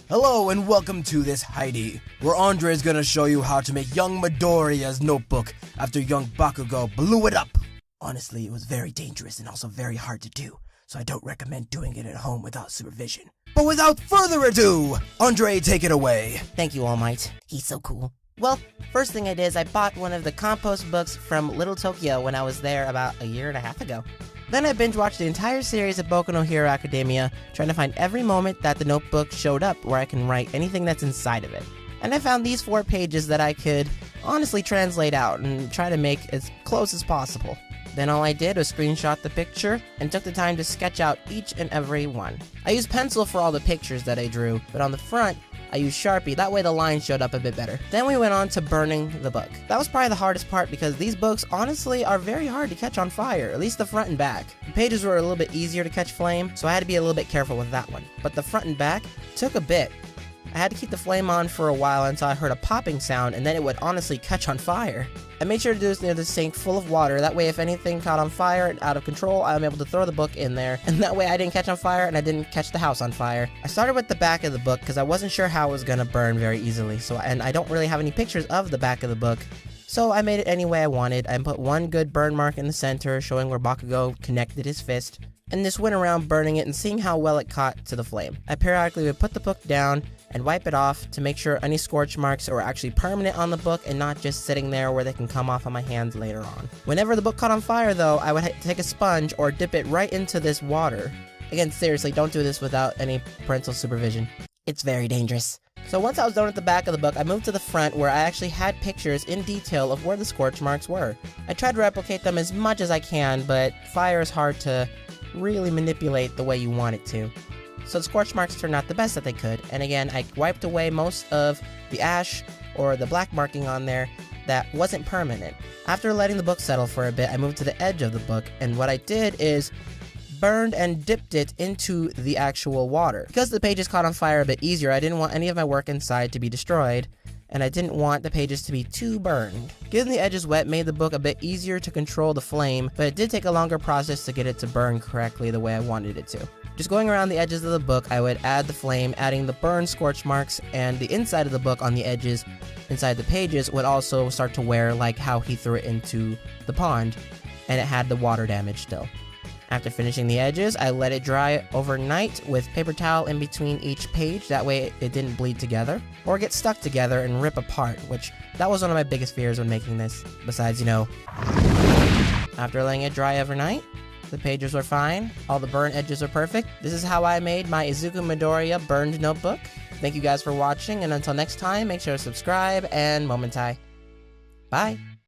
Hello and welcome to this H.I.D.I, where Andre is gonna show you how to make young Midoriya's notebook after young Bakugo blew it up. Honestly, it was very dangerous and also very hard to do, so I don't recommend doing it at home without supervision. But without further ado, Andre, take it away. Thank you, All Might. He's so cool. Well, first thing I did is I bought one of the compost books from Little Tokyo when I was there about a year and a half ago. Then I binge-watched the entire series of Boku no Hero Academia, trying to find every moment that the notebook showed up where I can write anything that's inside of it. And I found these 4 pages that I could honestly translate out and try to make as close as possible. Then all I did was screenshot the picture and took the time to sketch out each and every one. I used pencil for all the pictures that I drew, but on the front, I used Sharpie, that way the lines showed up a bit better. Then we went on to burning the book. That was probably the hardest part because these books honestly are very hard to catch on fire, at least the front and back. The pages were a little bit easier to catch flame, so I had to be a little bit careful with that one. But the front and back took a bit. I had to keep the flame on for a while until I heard a popping sound, and then it would honestly catch on fire. I made sure to do this near the sink full of water, that way if anything caught on fire and out of control, I'm able to throw the book in there, and that way I didn't catch on fire and I didn't catch the house on fire. I started with the back of the book because I wasn't sure how it was going to burn very easily, and I don't really have any pictures of the back of the book, so I made it any way I wanted. I put one good burn mark in the center, showing where Bakugo connected his fist, and just went around burning it and seeing how well it caught to the flame. I periodically would put the book down and wipe it off to make sure any scorch marks are actually permanent on the book and not just sitting there where they can come off on my hands later on. Whenever the book caught on fire though, I would take a sponge or dip it right into this water. Again, seriously, don't do this without any parental supervision. It's very dangerous. So once I was done with the back of the book, I moved to the front where I actually had pictures in detail of where the scorch marks were. I tried to replicate them as much as I can, but fire is hard to really manipulate the way you want it to. So the scorch marks turned out the best that they could, and again, I wiped away most of the ash or the black marking on there that wasn't permanent. After letting the book settle for a bit, I moved to the edge of the book, and what I did is burned and dipped it into the actual water. Because the pages caught on fire a bit easier, I didn't want any of my work inside to be destroyed, and I didn't want the pages to be too burned. Getting the edges wet made the book a bit easier to control the flame, but it did take a longer process to get it to burn correctly the way I wanted it to. Just going around the edges of the book, I would add the flame, adding the burn scorch marks, and the inside of the book on the edges, inside the pages, would also start to wear like how he threw it into the pond, and it had the water damage still. After finishing the edges, I let it dry overnight with paper towel in between each page, that way it didn't bleed together, or get stuck together and rip apart, which that was one of my biggest fears when making this, besides, After letting it dry overnight, the pages were fine, all the burn edges are perfect. This is how I made my Izuku Midorya burned notebook. Thank you guys for watching, and until next time, make sure to subscribe and momentai. Bye!